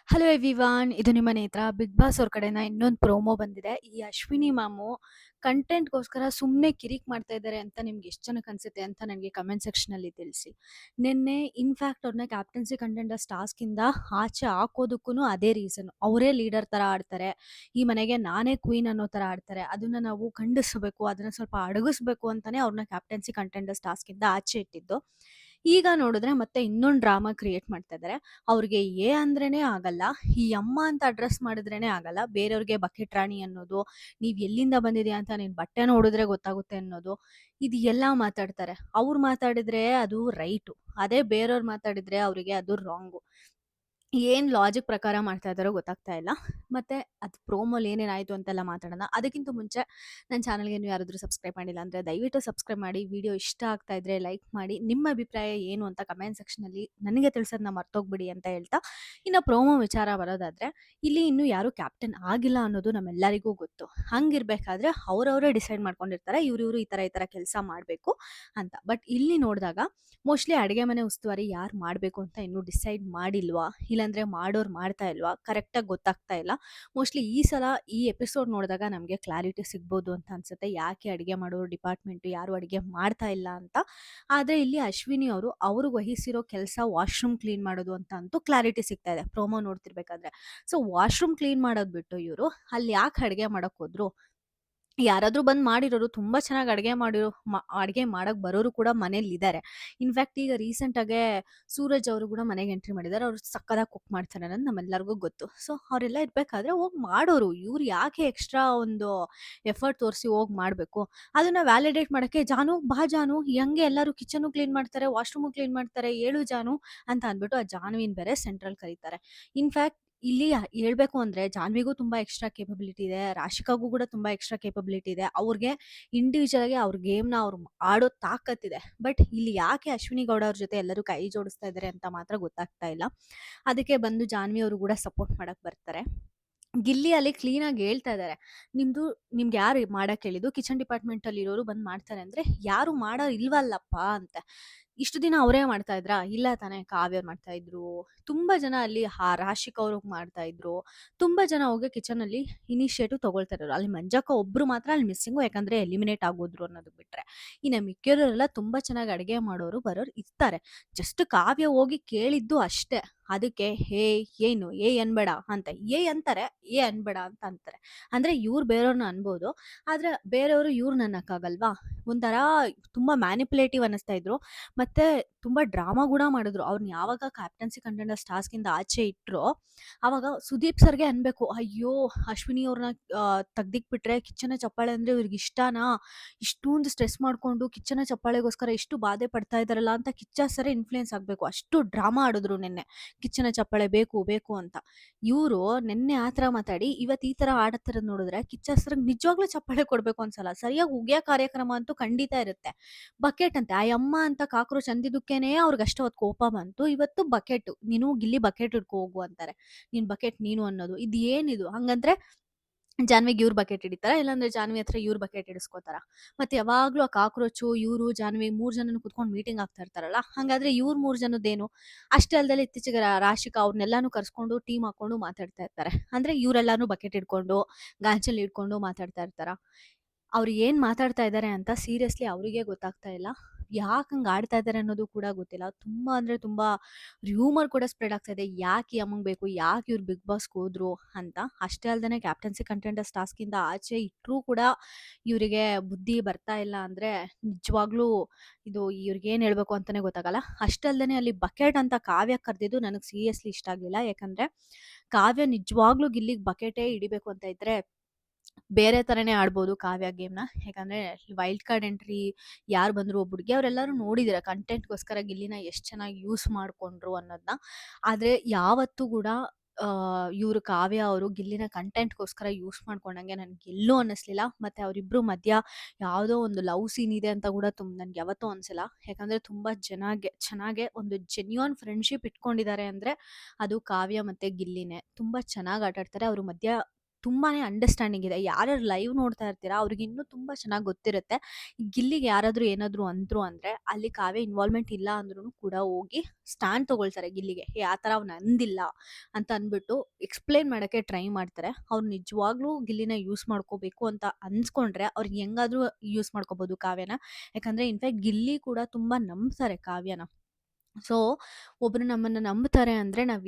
Hello everyone, ಇದು ನಿಮ್ಮ ನೇತ್ರ. ಬಿಗ್ ಬಾಸ್ ಅವ್ರ ಕಡೆನ ಇನ್ನೊಂದು ಪ್ರೋಮೋ ಬಂದಿದೆ. ಈ ಅಶ್ವಿನಿ ಮ್ಯಾಮು ಕಂಟೆಂಟ್ಗೋಸ್ಕರ ಸುಮ್ಮನೆ ಕಿರಿಕ್ ಮಾಡ್ತಾ ಇದ್ದಾರೆ ಅಂತ ನಿಮ್ಗೆ ಎಷ್ಟು ಜನಕ್ಕೆ ಅನ್ಸುತ್ತೆ ಅಂತ ನನಗೆ ಕಮೆಂಟ್ ಸೆಕ್ಷನಲ್ಲಿ ತಿಳಿಸಿ. ನಿನ್ನೆ ಇನ್ಫ್ಯಾಕ್ಟ್ ಅವ್ರನ್ನ ಕ್ಯಾಪ್ಟನ್ಸಿ ಕಂಟೆಂಡರ್ಸ್ ಟಾಸ್ಕಿಂದ ಆಚೆ ಹಾಕೋದಕ್ಕೂ ಅದೇ ರೀಸನ್. ಅವರೇ ಲೀಡರ್ ಥರ ಆಡ್ತಾರೆ, ಈ ಮನೆಗೆ ನಾನೇ ಕ್ವೀನ್ ಅನ್ನೋ ಥರ ಆಡ್ತಾರೆ. ಅದನ್ನು ನಾವು ಖಂಡಿಸಬೇಕು, ಅದನ್ನು ಸ್ವಲ್ಪ ಅಡಗಿಸ್ಬೇಕು ಅಂತಲೇ ಅವ್ರನ್ನ ಕ್ಯಾಪ್ಟನ್ಸಿ ಕಂಟೆಂಡರ್ಸ್ ಟಾಸ್ಕಿಂದ ಆಚೆ ಇಟ್ಟಿದ್ದು. ಈಗ ನೋಡಿದ್ರೆ ಮತ್ತೆ ಇನ್ನೊಂದು ಡ್ರಾಮಾ ಕ್ರಿಯೇಟ್ ಮಾಡ್ತಾ ಇದ್ದಾರೆ. ಅವ್ರಿಗೆ ಎ ಅಂದ್ರೇನೆ ಆಗಲ್ಲ, ಈ ಅಮ್ಮ ಅಂತ ಅಡ್ರೆಸ್ ಮಾಡಿದ್ರೇನೆ ಆಗಲ್ಲ. ಬೇರೆಯವ್ರಿಗೆ ಬಕೆಟ್ ರಾಣಿ ಅನ್ನೋದು, ನೀವ್ ಎಲ್ಲಿಂದ ಬಂದಿದ್ಯಾ ಅಂತ ನೀನ್ ಬಟ್ಟೆ ನೋಡಿದ್ರೆ ಗೊತ್ತಾಗುತ್ತೆ ಅನ್ನೋದು, ಇದು ಎಲ್ಲ ಮಾತಾಡ್ತಾರೆ. ಅವ್ರು ಮಾತಾಡಿದ್ರೆ ಅದು ರೈಟು, ಅದೇ ಬೇರೆಯವ್ರು ಮಾತಾಡಿದ್ರೆ ಅವರಿಗೆ ಅದು ರಾಂಗು. ಏನ್ ಲಾಜಿಕ್ ಪ್ರಕಾರ ಮಾಡ್ತಾ ಇದ್ದಾರೋ ಗೊತ್ತಾಗ್ತಾ ಇಲ್ಲ. ಮತ್ತೆ ಅದು ಪ್ರೋಮೋಲ್ ಏನೇನಾಯ್ತು ಅಂತೆಲ್ಲ ಮಾತಾಡೋಣ. ಅದಕ್ಕಿಂತ ಮುಂಚೆ ನನ್ನ ಚಾನಲ್ಗೆ ನೀವು ಯಾರಾದರೂ ಸಬ್ಸ್ಕ್ರೈಬ್ ಮಾಡಿಲ್ಲ ಅಂದರೆ ದಯವಿಟ್ಟು ಸಬ್ಸ್ಕ್ರೈಬ್ ಮಾಡಿ. ವಿಡಿಯೋ ಇಷ್ಟ ಆಗ್ತಾ ಇದ್ರೆ ಲೈಕ್ ಮಾಡಿ. ನಿಮ್ಮ ಅಭಿಪ್ರಾಯ ಏನು ಅಂತ ಕಮೆಂಟ್ ಸೆಕ್ಷನಲ್ಲಿ ನನಗೆ ತಿಳಿಸೋದನ್ನ ಮರ್ತೋಗ್ಬಿಡಿ ಅಂತ ಹೇಳ್ತಾ, ಇನ್ನು ಪ್ರೋಮೋ ವಿಚಾರ ಬರೋದಾದ್ರೆ, ಇಲ್ಲಿ ಇನ್ನೂ ಯಾರು ಕ್ಯಾಪ್ಟನ್ ಆಗಿಲ್ಲ ಅನ್ನೋದು ನಮ್ಮೆಲ್ಲರಿಗೂ ಗೊತ್ತು. ಹಂಗಿರ್ಬೇಕಾದ್ರೆ ಅವ್ರವರೇ ಡಿಸೈಡ್ ಮಾಡ್ಕೊಂಡಿರ್ತಾರೆ ಇವ್ರು ಈ ಥರ ಕೆಲಸ ಮಾಡಬೇಕು ಅಂತ. ಬಟ್ ಇಲ್ಲಿ ನೋಡಿದಾಗ ಮೋಸ್ಟ್ಲಿ ಅಡುಗೆ ಮನೆ ಉಸ್ತುವಾರಿ ಯಾರು ಮಾಡಬೇಕು ಅಂತ ಇನ್ನೂ ಡಿಸೈಡ್ ಮಾಡಿಲ್ವಾ, ಇಲ್ಲಾಂದರೆ ಮಾಡೋರು ಮಾಡ್ತಾ ಇಲ್ವಾ, ಕರೆಕ್ಟಾಗಿ ಗೊತ್ತಾಗ್ತಾ ಇಲ್ಲ. ಮೋಸ್ಟ್ಲಿ ಈ ಸಲ ಈ ಎಪಿಸೋಡ್ ನೋಡಿದಾಗ ನಮಗೆ ಕ್ಲಾರಿಟಿ ಸಿಗ್ಬೋದು ಅಂತ ಅನ್ಸುತ್ತೆ, ಯಾಕೆ ಅಡುಗೆ ಮಾಡೋರು ಡಿಪಾರ್ಟ್ಮೆಂಟು ಯಾರು ಅಡುಗೆ ಮಾಡ್ತಾ ಇಲ್ಲ ಅಂತ. ಆದರೆ ಇಲ್ಲಿ ಅಶ್ವಿನಿ ಅವರು ಅವ್ರಿಗೆ ವಹಿಸಿರೋ ಕೆಲಸ ವಾಶ್ರೂಮ್ ಕ್ಲೀನ್ ಮಾಡೋದು ಅಂತ ಅಂತೂ ಕ್ಲಾರಿಟಿ ಸಿಗ್ತಾ ಇದೆ ಪ್ರೋಮೋ ನೋಡ್ತಿರ್ಬೇಕಾದ್ರೆ. ಸೊ ವಾಶ್ರೂಮ್ ಕ್ಲೀನ್ ಮಾಡೋದು ಬಿಟ್ಟು ಇವರು ಅಲ್ಲಿ ಯಾಕೆ ಅಡುಗೆ ಮಾಡೋಕ್ಕೆ ಹೋದ್ರು? ಯಾರಾದರೂ ಬಂದು ಮಾಡಿರೋರು, ತುಂಬ ಚೆನ್ನಾಗಿ ಅಡುಗೆ ಮಾಡಕ್ಕೆ ಬರೋರು ಕೂಡ ಮನೇಲಿದ್ದಾರೆ. ಇನ್ಫ್ಯಾಕ್ಟ್ ಈಗ ರೀಸೆಂಟಾಗೆ ಸೂರಜ್ ಅವರು ಕೂಡ ಮನೆಗೆ ಎಂಟ್ರಿ ಮಾಡಿದ್ದಾರೆ. ಅವರು ಸಕ್ಕತ್ತಾಗಿ ಕುಕ್ ಮಾಡ್ತಾರೆ ಅನ್ನೋದು ನಮ್ಮೆಲ್ಲರಿಗೂ ಗೊತ್ತು. ಸೊ ಅವರೆಲ್ಲ ಇರಬೇಕಾದ್ರೆ ಹೋಗಿ ಮಾಡೋರು, ಇವ್ರು ಯಾಕೆ ಎಕ್ಸ್ಟ್ರಾ ಒಂದು ಎಫರ್ಟ್ ತೋರಿಸಿ ಹೋಗಿ ಮಾಡಬೇಕು? ಅದನ್ನು ವ್ಯಾಲಿಡೇಟ್ ಮಾಡೋಕ್ಕೆ ಜಾನು ಬಾ ಜಾನು, ಹೆಂಗೆ ಎಲ್ಲರೂ ಕಿಚನು ಕ್ಲೀನ್ ಮಾಡ್ತಾರೆ, ವಾಶ್ರೂಮು ಕ್ಲೀನ್ ಮಾಡ್ತಾರೆ, ಹೇಳು ಜಾನು ಅಂತ ಅಂದ್ಬಿಟ್ಟು ಆ ಜಾನ್ವಿನ ಬೇರೆ ಸೆಂಟ್ರಲ್ ಕರೀತಾರೆ. ಇನ್ಫ್ಯಾಕ್ಟ್ ಇಲ್ಲಿ ಹೇಳ್ಬೇಕು ಅಂದ್ರೆ ಜಾನ್ವಿಗೂ ತುಂಬಾ ಎಕ್ಸ್ಟ್ರಾ ಕೇಪಬಿಲಿಟಿ ಇದೆ, ರಾಶಿಕಾಗೂ ಕೂಡ ತುಂಬಾ ಎಕ್ಸ್ಟ್ರಾ ಕೇಪಬಿಲಿಟಿ ಇದೆ. ಅವ್ರಿಗೆ ಇಂಡಿವಿಜುವಲ್ ಆಗಿ ಅವ್ರ ಗೇಮ್ನ ಅವ್ರು ಆಡೋ ತಾಕತ್ತಿದೆ. ಬಟ್ ಇಲ್ಲಿ ಯಾಕೆ ಅಶ್ವಿನಿ ಗೌಡ ಅವ್ರ ಜೊತೆ ಎಲ್ಲರೂ ಕೈ ಜೋಡಿಸ್ತಾ ಇದ್ದಾರೆ ಅಂತ ಮಾತ್ರ ಗೊತ್ತಾಗ್ತಾ ಇಲ್ಲ. ಅದಕ್ಕೆ ಬಂದು ಜಾನ್ವಿ ಅವರು ಕೂಡ ಸಪೋರ್ಟ್ ಮಾಡಕ್ ಬರ್ತಾರೆ. ಗಿಲ್ಲಿ ಅಲ್ಲಿ ಕ್ಲೀನಾಗಿ ಹೇಳ್ತಾ ಇದ್ದಾರೆ, ನಿಮ್ಗೆ ಯಾರು ಮಾಡಕ್ಕೆ ಹೇಳಿದ್ದು? ಕಿಚನ್ ಡಿಪಾರ್ಟ್ಮೆಂಟಲ್ಲಿ ಇರೋರು ಬಂದು ಮಾಡ್ತಾರೆ ಅಂದರೆ ಯಾರು ಮಾಡೋ ಇಲ್ವಲ್ಲಪ್ಪ ಅಂತ. ಇಷ್ಟು ದಿನ ಅವರೇ ಮಾಡ್ತಾ ಇದ್ರಾ? ಇಲ್ಲ ತಾನೇ, ಕಾವ್ಯವ್ರು ಮಾಡ್ತಾ ಇದ್ರು, ತುಂಬ ಜನ ಅಲ್ಲಿ ರಾಶಿಕ್ ಅವ್ರಿಗೆ ಮಾಡ್ತಾ ಇದ್ರು, ತುಂಬ ಜನ ಹೋಗಿ ಕಿಚನಲ್ಲಿ ಇನಿಷಿಯೇಟಿವ್ ತೊಗೊಳ್ತಾ ಇರೋರು. ಅಲ್ಲಿ ಮಂಜಕ್ಕ ಒಬ್ರು ಮಾತ್ರ ಅಲ್ಲಿ ಮಿಸ್ಸಿಂಗು, ಯಾಕಂದರೆ ಎಲಿಮಿನೇಟ್ ಆಗೋದ್ರು ಅನ್ನೋದಕ್ಕೆ ಬಿಟ್ಟರೆ. ಇನ್ನು ಮಿಕ್ಕಿರೋರೆಲ್ಲ ತುಂಬ ಚೆನ್ನಾಗಿ ಅಡುಗೆ ಮಾಡೋರು ಬರೋರು ಇರ್ತಾರೆ. ಜಸ್ಟ್ ಕಾವ್ಯ ಹೋಗಿ ಕೇಳಿದ್ದು ಅಷ್ಟೇ. ಅದಕ್ಕೆ ಏನು ಏ ಅನ್ಬೇಡ ಅಂತ ಅಂತಾರೆ, ಏ ಅನ್ಬೇಡ ಅಂತ ಅಂತಾರೆ. ಅಂದ್ರೆ ಇವ್ರು ಬೇರೆಯವ್ರನ್ನ ಅನ್ಬೋದು, ಆದ್ರೆ ಬೇರೆಯವರು ಇವ್ರನ್ನ ಅನ್ನಕ್ಕಾಗಲ್ವಾ? ಒಂಥರ ತುಂಬಾ ಮ್ಯಾನಿಪುಲೇಟಿವ್ ಅನ್ನಿಸ್ತಾ ಇದ್ರು. ಮತ್ತೆ ತುಂಬಾ ಡ್ರಾಮಾ ಕೂಡ ಮಾಡಿದ್ರು. ಅವ್ರನ್ನ ಯಾವಾಗ ಕ್ಯಾಪ್ಟನ್ಸಿ ಕಂಟೆಂಡರ್ಸ್ ಟಾಸ್ಕ್ ಇಂದ ಆಚೆ ಇಟ್ರೋ ಅವಾಗ ಸುದೀಪ್ ಸರ್ಗೆ ಅನ್ಬೇಕು, ಅಯ್ಯೋ ಅಶ್ವಿನಿ ಅವ್ರನ್ನ ತೆಗ್ದಿಕ್ಬಿಟ್ರೆ ಕಿಚ್ಚನ ಚಪ್ಪಾಳೆ ಅಂದ್ರೆ ಇವ್ರಿಗೆ ಇಷ್ಟನಾ, ಇಷ್ಟೊಂದು ಸ್ಟ್ರೆಸ್ ಮಾಡ್ಕೊಂಡು ಕಿಚ್ಚನ ಚಪ್ಪಾಳೆಗೋಸ್ಕರ ಎಷ್ಟು ಬಾಧೆ ಪಡ್ತಾ ಇದಾರಲ್ಲ ಅಂತ ಕಿಚ್ಚ ಸರೇ ಇನ್ಫ್ಲೂಯೆನ್ಸ್ ಆಗ್ಬೇಕು. ಅಷ್ಟು ಡ್ರಾಮಾ ಆಡಿದ್ರು ನಿನ್ನೆ, ಕಿಚ್ಚನ ಚಪ್ಪಾಳೆ ಬೇಕು ಬೇಕು ಅಂತ. ಇವರು ನಿನ್ನೆ ಆ ಥರ ಮಾತಾಡಿ ಇವತ್ತು ಈ ಥರ ಆಡತ್ತಿರೋದು ನೋಡಿದ್ರೆ ಕಿಚ್ಚ ಸರ್ಗೆ ನಿಜವಾಗ್ಲೂ ಚಪ್ಪಾಳೆ ಕೊಡಬೇಕು ಅನ್ಸಲ್ಲ. ಸರಿಯಾಗಿ ಉಗಿಯೋ ಕಾರ್ಯಕ್ರಮ ಅಂತೂ ಖಂಡಿತ ಇರುತ್ತೆ. ಬಕೆಟ್ ಅಂತೆ, ಆ ಅಮ್ಮ ಅಂತ ಕಾಕ್ರೋಚ್ ಅಂದಿದ್ದಕ್ಕೇನೆ ಅವ್ರಿಗೆ ಅಷ್ಟು ಹೊತ್ತು ಕೋಪ ಬಂತು. ಇವತ್ತು ಬಕೆಟ್, ನೀನು ಗಿಲ್ಲಿ ಬಕೆಟ್ ಹಿಡ್ಕೊ ಹೋಗು ಅಂತಾರೆ. ನೀನ್ ಬಕೆಟ್ ನೀನು ಅನ್ನೋದು ಇದು ಏನಿದು? ಹಂಗಂದ್ರೆ ಜಾನ್ವಿಗೆ ಇವ್ರು ಬಕೆಟ್ ಹಿಡಿತಾರ, ಇಲ್ಲಾಂದ್ರೆ ಜಾನ್ವಿ ಹತ್ರ ಇವ್ರು ಬಕೆಟ್ ಹಿಡಿಸ್ಕೋತಾರ? ಮತ್ತೆ ಯಾವಾಗ್ಲೂ ಆ ಕಾಕ್ರೋಚು ಇವರು ಜಾನ್ವಿ 3 ಜನನು ಕುತ್ಕೊಂಡು ಮೀಟಿಂಗ್ ಆಗ್ತಾ ಇರ್ತಾರಲ್ಲ, ಹಂಗಾದ್ರೆ ಇವ್ರು 3 ಜನದ್ದೇನು? ಅಷ್ಟೇ ಅಲ್ದಲೆ ಇತ್ತೀಚೆಗೆ ರಾಶಿಕಾ ಅವ್ರನ್ನೆಲ್ಲಾನು ಕರ್ಸ್ಕೊಂಡು ಟೀಮ್ ಹಾಕೊಂಡು ಮಾತಾಡ್ತಾ ಇರ್ತಾರೆ. ಅಂದ್ರೆ ಇವರೆಲ್ಲಾನು ಬಕೆಟ್ ಹಿಡ್ಕೊಂಡು ಗಾಂಚಲ್ಲಿ ಹಿಡ್ಕೊಂಡು ಮಾತಾಡ್ತಾ ಇರ್ತಾರ. ಅವ್ರು ಏನ್ ಮಾತಾಡ್ತಾ ಇದ್ದಾರೆ ಅಂತ ಸೀರಿಯಸ್ಲಿ ಅವರಿಗೆ ಗೊತ್ತಾಗ್ತಾ ಇಲ್ಲ. ಯಾಕೆ ಹಂಗೆ ಆಡ್ತಾ ಇದ್ದಾರೆ ಅನ್ನೋದು ಕೂಡ ಗೊತ್ತಿಲ್ಲ. ತುಂಬಾ ಅಂದ್ರೆ ತುಂಬಾ ರ್ಯೂಮರ್ ಕೂಡ ಸ್ಪ್ರೆಡ್ ಆಗ್ತಾ ಇದೆ, ಯಾಕೆ ಈ ಅಮ್ಮಂಗ್ ಬೇಕು, ಯಾಕೆ ಇವ್ರು ಬಿಗ್ ಬಾಸ್ಗೆ ಹೋದ್ರು ಅಂತ. ಅಷ್ಟೇ ಅಲ್ದೇನೆ ಕ್ಯಾಪ್ಟನ್ಸಿ ಕಂಟೆಂಡರ್ಸ್ ಟಾಸ್ಕ್ ಇಂದ ಆಚೆ ಇಟ್ಟರೂ ಕೂಡ ಇವರಿಗೆ ಬುದ್ಧಿ ಬರ್ತಾ ಇಲ್ಲ ಅಂದ್ರೆ ನಿಜವಾಗ್ಲೂ ಇದು ಇವ್ರಿಗೆ ಏನ್ ಹೇಳ್ಬೇಕು ಅಂತಾನೆ ಗೊತ್ತಾಗಲ್ಲ. ಅಷ್ಟೇ ಅಲ್ದೇನೆ ಅಲ್ಲಿ ಬಕೆಟ್ ಅಂತ ಕಾವ್ಯ ಕರೆದಿದ್ದು ನನಗೆ ಸೀರಿಯಸ್ಲಿ ಇಷ್ಟ ಆಗ್ಲಿಲ್ಲ. ಯಾಕಂದ್ರೆ ಕಾವ್ಯ ನಿಜವಾಗ್ಲೂ ಗಿಲ್ಲಿಗೆ ಬಕೆಟೇ ಹಿಡಿಬೇಕು ಅಂತ ಇದ್ರೆ ಬೇರೆ ಥರನೇ ಆಡ್ಬೋದು ಕಾವ್ಯ ಗೇಮ್ನ. ಯಾಕಂದರೆ ವೈಲ್ಡ್ ಕಾರ್ಡ್ ಎಂಟ್ರಿ ಯಾರು ಬಂದರು, ಒಬ್ಬ ಹುಡುಗಿ, ಅವರೆಲ್ಲರೂ ನೋಡಿದ್ದೀರ ಕಂಟೆಂಟ್ಗೋಸ್ಕರ ಗಿಲ್ಲಿನ ಎಷ್ಟು ಚೆನ್ನಾಗಿ ಯೂಸ್ ಮಾಡಿಕೊಂಡ್ರು ಅನ್ನೋದನ್ನ. ಆದರೆ ಯಾವತ್ತೂ ಕೂಡ ಇವರು ಕಾವ್ಯ ಅವರು ಗಿಲ್ಲಿನ ಕಂಟೆಂಟ್ಗೋಸ್ಕರ ಯೂಸ್ ಮಾಡ್ಕೊಂಡಂಗೆ ನನಗೆ ಎಲ್ಲೂ ಅನ್ನಿಸ್ಲಿಲ್ಲ. ಮತ್ತು ಅವರಿಬ್ಬರು ಮಧ್ಯ ಯಾವುದೋ ಒಂದು ಲವ್ ಸೀನ್ ಇದೆ ಅಂತ ಕೂಡ ನನಗೆ ಯಾವತ್ತೂ ಅನಿಸಿಲ್ಲ. ಯಾಕಂದರೆ ತುಂಬ ಚೆನ್ನಾಗೆ ಒಂದು ಜೆನ್ಯೂನ್ ಫ್ರೆಂಡ್ಶಿಪ್ ಇಟ್ಕೊಂಡಿದ್ದಾರೆ ಅಂದರೆ ಅದು ಕಾವ್ಯ ಮತ್ತು ಗಿಲ್ಲಿನೇ. ತುಂಬ ಚೆನ್ನಾಗಿ ಆಟಾಡ್ತಾರೆ. ಅವ್ರ ಮಧ್ಯ ತುಂಬಾನೇ ಅಂಡರ್‌ಸ್ಟ್ಯಾಂಡಿಂಗ್ ಇದೆ. ಯಾರ್ಯಾರು ಲೈವ್ ನೋಡ್ತಾ ಇರ್ತೀರಾ ಅವ್ರಿಗೆ ಇನ್ನೂ ತುಂಬಾ ಚೆನ್ನಾಗಿ ಗೊತ್ತಿರುತ್ತೆ. ಈ ಗಿಲ್ಲಿಗೆ ಯಾರಾದ್ರೂ ಏನಾದ್ರು ಅಂದ್ರು ಅಂದ್ರೆ ಅಲ್ಲಿ ಕಾವ್ಯ ಇನ್ವಾಲ್ವ್‌ಮೆಂಟ್ ಇಲ್ಲ ಅಂದ್ರೂ ಕೂಡ ಹೋಗಿ ಸ್ಟ್ಯಾಂಡ್ ತಗೊಳ್ತಾರೆ ಗಿಲ್ಲಿಗೆ. ಆ ಥರ ಅವ್ನು ಅಂದಿಲ್ಲ ಅಂತ ಅಂದ್ಬಿಟ್ಟು ಎಕ್ಸ್‌ಪ್ಲೇನ್ ಮಾಡಕ್ಕೆ ಟ್ರೈ ಮಾಡ್ತಾರೆ. ಅವ್ರು ನಿಜವಾಗ್ಲೂ ಗಿಲ್ಲಿನ ಯೂಸ್ ಮಾಡ್ಕೋಬೇಕು ಅಂತ ಅನ್ಸ್ಕೊಂಡ್ರೆ ಅವ್ರಿಗೆ ಹೆಂಗಾದ್ರೂ ಯೂಸ್ ಮಾಡ್ಕೋಬಹುದು ಕಾವ್ಯನ. ಯಾಕಂದ್ರೆ ಇನ್‌ಫ್ಯಾಕ್ಟ್ ಗಿಲ್ಲಿ ಕೂಡ ತುಂಬಾ ನಂಬ್ತಾರೆ ಕಾವ್ಯನ. ಸೊ, ಒಬ್ರು ನಮ್ಮನ್ನ ನಂಬ್ತಾರೆ ಅಂದ್ರೆ ನಾವ್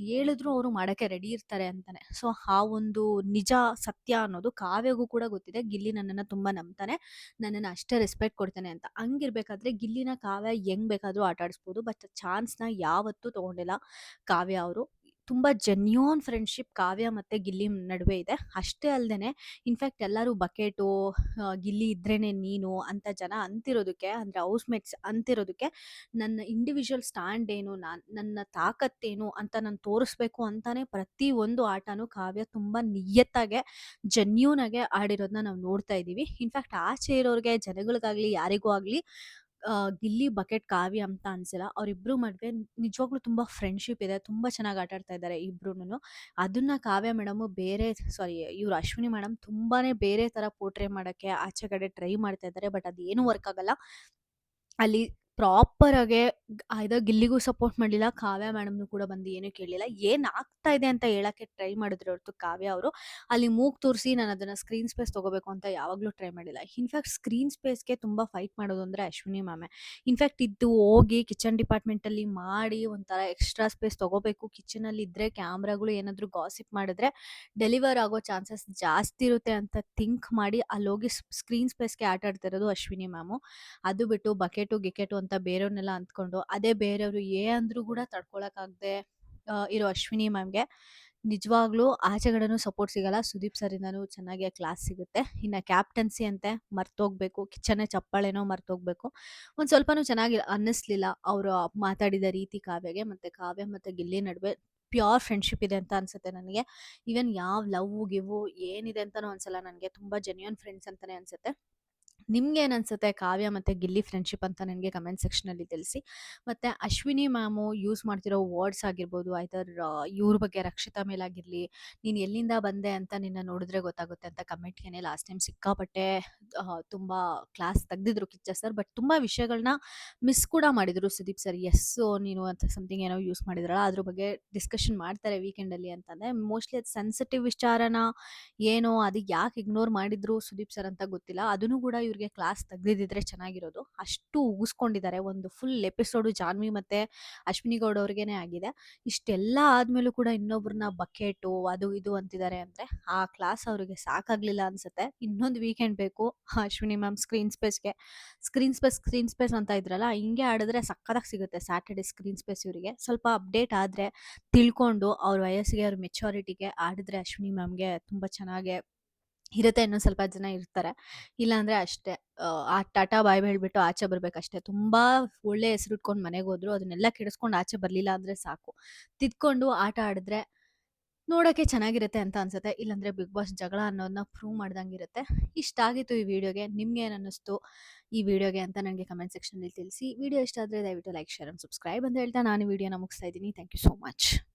ಹೇಳಿದ್ರು ಅವ್ರು ಮಾಡಕ್ಕೆ ರೆಡಿ ಇರ್ತಾರೆ ಅಂತಾನೆ. ಸೊ, ಆ ಒಂದು ನಿಜ, ಸತ್ಯ ಅನ್ನೋದು ಕಾವ್ಯಗೂ ಕೂಡ ಗೊತ್ತಿದೆ. ಗಿಲ್ಲಿ ನನ್ನನ್ನ ತುಂಬಾ ನಂಬ್ತಾನೆ. ನನ್ನನ್ನ ಅಷ್ಟೇ ರೆಸ್ಪೆಕ್ಟ್ ಕೊಡ್ತಾನೆ ಅಂತ. ಹಂಗಿರ್ಬೇಕಾದ್ರೆ ಗಿಲ್ಲಿನ ಕಾವ್ಯ ಹೆಂಗ್ ಬೇಕಾದ್ರೂ ಆಟ ಆಡಿಸ್ಬೋದು. ಬಟ್ ಚಾನ್ಸ್‌ನ ಯಾವತ್ತೂ ತಗೊಂಡಿಲ್ಲ ಕಾವ್ಯ ಅವರು. ತುಂಬಾ ಜೆನ್ಯೂನ್ ಫ್ರೆಂಡ್‌ಶಿಪ್ ಕಾವ್ಯ ಮತ್ತೆ ಗಿಲ್ಲಿ ನಡುವೆ ಇದೆ. ಅಷ್ಟೇ ಅಲ್ದೇನೆ ಇನ್‌ಫ್ಯಾಕ್ಟ್ ಎಲ್ಲರೂ ಬಕೆಟು, ಗಿಲ್ಲಿ ಇದ್ರೇನೆ ನೀನು ಅಂತ ಜನ ಅಂತಿರೋದಕ್ಕೆ, ಅಂದ್ರೆ ಹೌಸ್‌ಮೇಟ್ಸ್ ಅಂತಿರೋದಕ್ಕೆ ನನ್ನ ಇಂಡಿವಿಜುವಲ್ ಸ್ಟ್ಯಾಂಡ್ ಏನು, ನನ್ನ ತಾಕತ್ತೇನು ಅಂತ ನಾನು ತೋರಿಸ್ಬೇಕು ಅಂತಾನೆ ಪ್ರತಿ ಒಂದು ಆಟನೂ ಕಾವ್ಯ ತುಂಬಾ ನಿಯತ್ತಾಗೆ, ಜೆನ್ಯೂನ್ ಆಗೆ ಆಡಿರೋದನ್ನ ನಾವು ನೋಡ್ತಾ ಇದೀವಿ. ಇನ್‌ಫ್ಯಾಕ್ಟ್ ಆಚೆ ಇರೋರ್ಗೆ, ಜನಗಳಿಗಾಗ್ಲಿ, ಯಾರಿಗೂ ಆಗ್ಲಿ ಗಿಲ್ಲಿ, ಬಕೆಟ್, ಕಾವ್ಯ ಅಂತ ಅನ್ಸಿಲ್ಲ. ಅವ್ರಿಬ್ರು ಮಧ್ಯ ನಿಜವಾಗ್ಲೂ ತುಂಬಾ ಫ್ರೆಂಡ್‌ಶಿಪ್ ಇದೆ. ತುಂಬಾ ಚೆನ್ನಾಗಿ ಆಟ ಆಡ್ತಾ ಇದ್ದಾರೆ ಇಬ್ರೂನುನು. ಅದನ್ನ ಕಾವ್ಯ ಮೇಡಮು ಬೇರೆ, ಸಾರಿ, ಇವ್ರು ಅಶ್ವಿನಿ ಮೇಡಮ್ ತುಂಬಾನೇ ಬೇರೆ ತರ ಪೋರ್ಟ್ರೇ ಮಾಡಕ್ಕೆ ಆಚೆ ಕಡೆ ಟ್ರೈ ಮಾಡ್ತಾ ಇದ್ದಾರೆ. ಬಟ್ ಅದೇನು ವರ್ಕ್ ಆಗಲ್ಲ. ಅಲ್ಲಿ ಪ್ರಾಪರ್ ಆಗಿ ಐದರ್ ಗಿಲ್ಲಿಗೂ ಸಪೋರ್ಟ್ ಮಾಡ್ಲಿಲ್ಲ, ಕಾವ್ಯ ಮೇಡಮ್‌ನು ಕೂಡ ಬಂದು ಏನು ಕೇಳಲಿಲ್ಲ. ಏನ್ ಆಗ್ತಾ ಇದೆ ಅಂತ ಹೇಳಕ್ಕೆ ಟ್ರೈ ಮಾಡಿದ್ರೆ ಹೊರತು ಕಾವ್ಯ ಅವರು ಅಲ್ಲಿ ಮೂಗ್ ತೂರಿಸಿ ನಾನು ಅದನ್ನ ಸ್ಕ್ರೀನ್ ಸ್ಪೇಸ್ ತಗೋಬೇಕು ಅಂತ ಯಾವಾಗ್ಲೂ ಟ್ರೈ ಮಾಡಿಲ್ಲ. ಇನ್‌ಫ್ಯಾಕ್ಟ್ ಸ್ಕ್ರೀನ್ ಸ್ಪೇಸ್‌ಗೆ ತುಂಬಾ ಫೈಟ್ ಮಾಡೋದು ಅಂದ್ರೆ ಅಶ್ವಿನಿ ಮ್ಯಾಮೇ. ಇನ್‌ಫ್ಯಾಕ್ಟ್ ಇದು ಹೋಗಿ ಕಿಚನ್ ಡಿಪಾರ್ಟ್‌ಮೆಂಟಲ್ಲಿ ಮಾಡಿ ಒಂಥರ ಎಕ್ಸ್ಟ್ರಾ ಸ್ಪೇಸ್ ತಗೋಬೇಕು, ಕಿಚನಲ್ಲಿ ಇದ್ರೆ ಕ್ಯಾಮ್ರಾಗಳು ಏನಾದ್ರು ಗಾಸಿಪ್ ಮಾಡಿದ್ರೆ ಡೆಲಿವರ್ ಆಗೋ ಚಾನ್ಸಸ್ ಜಾಸ್ತಿ ಇರುತ್ತೆ ಅಂತ ಥಿಂಕ್ ಮಾಡಿ ಅಲ್ಲೋಗಿ ಸ್ಕ್ರೀನ್ ಸ್ಪೇಸ್‌ಗೆ ಆಟ ಆಡ್ತಿರೋದು ಅಶ್ವಿನಿ ಮ್ಯಾಮು. ಅದು ಬಿಟ್ಟು ಬಕೆಟು, ಗಿಕೆಟು ಅಂತ ಬೇರೆಯವ್ರನ್ನೆಲ್ಲ ಅಂದ್ಕೊಂಡು, ಅದೇ ಬೇರೆಯವರು ಅಂದ್ರೂ ಕೂಡ ತಡ್ಕೊಳಕ್ಕಾಗ್ದೆ ಇರೋ ಅಶ್ವಿನಿ ಮ್ಯಾಮ್‌ಗೆ ನಿಜವಾಗ್ಲೂ ಆಚೆಗಡೆನೂ ಸಪೋರ್ಟ್ ಸಿಗಲ್ಲ. ಸುದೀಪ್ ಸರಿಂದಾನು ಚೆನ್ನಾಗಿ ಕ್ಲಾಸ್ ಸಿಗುತ್ತೆ. ಇನ್ನ ಕ್ಯಾಪ್ಟನ್ಸಿ ಅಂತೆ ಮರ್ತೋಗ್ಬೇಕು. ಕಿಚ್ಚನೆ ಚಪ್ಪಾಳೆನೋ ಮರ್ತೋಗ್ಬೇಕು. ಒಂದ್ ಸ್ವಲ್ಪನೂ ಚೆನ್ನಾಗಿ ಅನ್ನಿಸ್ಲಿಲ್ಲ ಅವ್ರು ಮಾತಾಡಿದ ರೀತಿ ಕಾವ್ಯಗೆ. ಮತ್ತೆ ಕಾವ್ಯ ಮತ್ತೆ ಗಿಲ್ಲಿ ನಡುವೆ ಪ್ಯೂರ್ ಫ್ರೆಂಡ್‌ಶಿಪ್ ಇದೆ ಅಂತ ಅನ್ಸುತ್ತೆ ನನಗೆ. ಈವನ್ ಯಾವ ಲವ್ವು, ಗಿವ್ವು ಏನಿದೆ ಅಂತಾನೂ ಅನ್ಸಲ್ಲ ನನಗೆ. ತುಂಬಾ ಜೆನ್ಯೂನ್ ಫ್ರೆಂಡ್ಸ್ ಅಂತಾನೆ ಅನ್ಸುತ್ತೆ. ನಿಮ್ಗೇನ್ ಅನ್ಸುತ್ತೆ ಕಾವ್ಯ ಮತ್ತೆ ಗಿಲ್ಲಿ ಫ್ರೆಂಡ್‌ಶಿಪ್ ಅಂತ ನನಗೆ ಕಮೆಂಟ್ ಸೆಕ್ಷನಲ್ಲಿ ತಿಳಿಸಿ. ಮತ್ತೆ ಅಶ್ವಿನಿ ಮ್ಯಾಮು ಯೂಸ್ ಮಾಡ್ತಿರೋ ವರ್ಡ್ಸ್ ಆಗಿರ್ಬೋದು, ಐದರ್ ಇವ್ರ ಬಗ್ಗೆ ರಕ್ಷಿತಾ ಮೇಲಾಗಿರ್ಲಿ, "ನೀನ್ ಎಲ್ಲಿಂದ ಬಂದೆ ಅಂತ ನಿನ್ನ ನೋಡಿದ್ರೆ ಗೊತ್ತಾಗುತ್ತೆ" ಅಂತ ಕಮೆಂಟ್‌ಗೆನೆ ಲಾಸ್ಟ್ ಟೈಮ್ ಸಿಕ್ಕಾಪಟ್ಟೆ ತುಂಬಾ ಕ್ಲಾಸ್ ತೆಗ್ದಿದ್ರು ಕಿಚ್ಚ ಸರ್. ಬಟ್ ತುಂಬಾ ವಿಷಯಗಳನ್ನ ಮಿಸ್ ಕೂಡ ಮಾಡಿದ್ರು ಸುದೀಪ್ ಸರ್. "ಯಸ್ಸು ನೀನು" ಅಂತ ಸಮಥಿಂಗ್ ಏನೋ ಯೂಸ್ ಮಾಡಿದ್ರಲ್ಲ, ಅದ್ರ ಬಗ್ಗೆ ಡಿಸ್ಕಷನ್ ಮಾಡ್ತಾರೆ ವೀಕೆಂಡಲ್ಲಿ ಅಂತಂದ್ರೆ. ಮೋಸ್ಟ್‌ಲಿ ಅದು ಸೆನ್ಸಿಟಿವ್ ವಿಚಾರನ ಏನೋ ಅದಕ್ಕೆ ಯಾಕೆ ಇಗ್ನೋರ್ ಮಾಡಿದ್ರು ಸುದೀಪ್ ಸರ್ ಅಂತ ಗೊತ್ತಿಲ್ಲ. ಅದನ್ನು ಕೂಡ ಇವ್ರಿಗೆ ಕ್ಲಾಸ್ ತೆಗ್ದಿದ್ದಿದ್ರೆ ಚೆನ್ನಾಗಿರೋದು. ಅಷ್ಟು ಉಗಿಸ್ಕೊಂಡಿದ್ದಾರೆ. ಒಂದು ಫುಲ್ ಎಪಿಸೋಡು ಜಾನ್ವಿ ಮತ್ತೆ ಅಶ್ವಿನಿ ಗೌಡ ಅವ್ರಿಗೇನೆ ಆಗಿದೆ. ಇಷ್ಟೆಲ್ಲ ಆದ್ಮೇಲೂ ಕೂಡ ಇನ್ನೊಬ್ರನ್ನ ಬಕೆಟು ಅದು ಇದು ಅಂತಿದ್ದಾರೆ ಅಂದ್ರೆ ಆ ಕ್ಲಾಸ್ ಅವ್ರಿಗೆ ಸಾಕಾಗ್ಲಿಲ್ಲ ಅನ್ಸುತ್ತೆ. ಇನ್ನೊಂದು ವೀಕೆಂಡ್ ಬೇಕು ಅಶ್ವಿನಿ ಮ್ಯಾಮ್ ಸ್ಕ್ರೀನ್ ಸ್ಪೇಸ್ ಅಂತ ಇದ್ರಲ್ಲ, ಹಿಂಗೆ ಆಡಿದ್ರೆ ಸಕ್ಕತ್ತಾಗಿ ಸಿಗುತ್ತೆ ಸ್ಯಾಟರ್‌ಡೇ ಸ್ಕ್ರೀನ್ ಸ್ಪೇಸ್ ಇವರಿಗೆ. ಸ್ವಲ್ಪ ಅಪ್ಡೇಟ್ ಆದ್ರೆ ತಿಳ್ಕೊಂಡು ಅವ್ರ ವಯಸ್ಸಿಗೆ, ಅವ್ರ ಮೆಚುರಿಟಿಗೆ ಆಡಿದ್ರೆ ಅಶ್ವಿನಿ ಮ್ಯಾಮ್‌ಗೆ ತುಂಬಾ ಚೆನ್ನಾಗೆ ಇರುತ್ತೆ. ಇನ್ನೊಂದ್ ಸ್ವಲ್ಪ ಜನ ಇರ್ತಾರೆ. ಇಲ್ಲಾಂದ್ರೆ ಅಷ್ಟೇ ಆ ಟಾಟಾ ಬಾಯ್ ಬಾಯ್ ಹೇಳ್ಬಿಟ್ಟು ಆಚೆ ಬರ್ಬೇಕಷ್ಟೇ. ತುಂಬಾ ಒಳ್ಳೆ ಹೆಸರಿಟ್ಕೊಂಡು ಮನೆಗೋದ್ರು. ಅದನ್ನೆಲ್ಲ ಕೆಡಿಸ್ಕೊಂಡು ಆಚೆ ಬರ್ಲಿಲ್ಲ ಅಂದ್ರೆ ಸಾಕು. ತಿದ್ಕೊಂಡು ಆಟ ಆಡಿದ್ರೆ ನೋಡಕ್ಕೆ ಚೆನ್ನಾಗಿರುತ್ತೆ ಅಂತ ಅನ್ಸುತ್ತೆ. ಇಲ್ಲಾಂದ್ರೆ ಬಿಗ್ ಬಾಸ್ ಜಗಳ ಅನ್ನೋದನ್ನ ಪ್ರೂವ್ ಮಾಡ್ದಂಗಿರುತ್ತೆ. ಇಷ್ಟ ಆಗಿತ್ತು ಈ ವಿಡಿಯೋಗೆ. ನಿಮ್ಗೇನ್ ಅನ್ನಿಸ್ತು ಈ ವಿಡಿಯೋಗೆ ಅಂತ ನನಗೆ ಕಮೆಂಟ್ ಸೆಕ್ಷನಲ್ಲಿ ತಿಳಿಸಿ. ವಿಡಿಯೋ ಇಷ್ಟ ಆದ್ರೆ ದಯವಿಟ್ಟು ಲೈಕ್, ಶೇರ್ ಅಂಡ್ ಸಬ್ಸ್ಕ್ರೈಬ್ ಅಂತ ಹೇಳ್ತಾ ನಾನು ವಿಡಿಯೋನ ಮುಗಿಸ್ತಾ ಇದ್ದೀನಿ. Thank you so much.